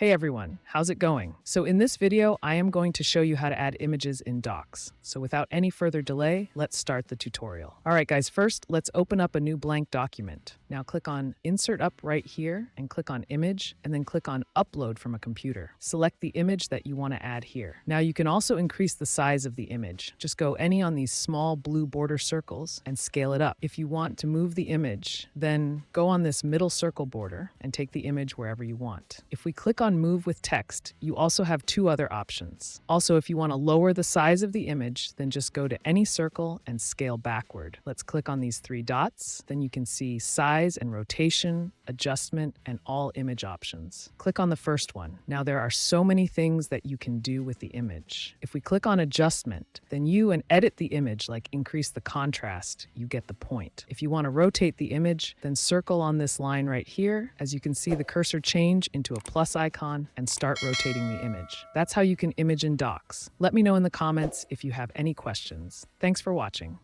Hey everyone, how's it going? So in this video, I am going to show you how to add images in Docs. So without any further delay, let's start the tutorial. All right guys, first let's open up a new blank document. Now click on Insert Up right here and click on Image and then click on Upload from a computer. Select the image that you want to add here. Now you can also increase the size of the image. Just go any on these small blue border circles and scale it up. If you want to move the image, then go on this middle circle border and take the image wherever you want. If we click on Move with Text, you also have two other options. Also, if you want to lower the size of the image, then just go to any circle and scale backward. Let's click on these three dots. Then you can see Size and Rotation, Adjustment, and All Image options. Click on the first one. Now there are so many things that you can do with the image. If we click on Adjustment, then you edit the image, like increase the contrast, you get the point. If you want to rotate the image, then circle on this line right here. As you can see, the cursor change into a plus icon and start rotating the image. That's how you can image in Docs. Let me know in the comments if you have any questions. Thanks for watching.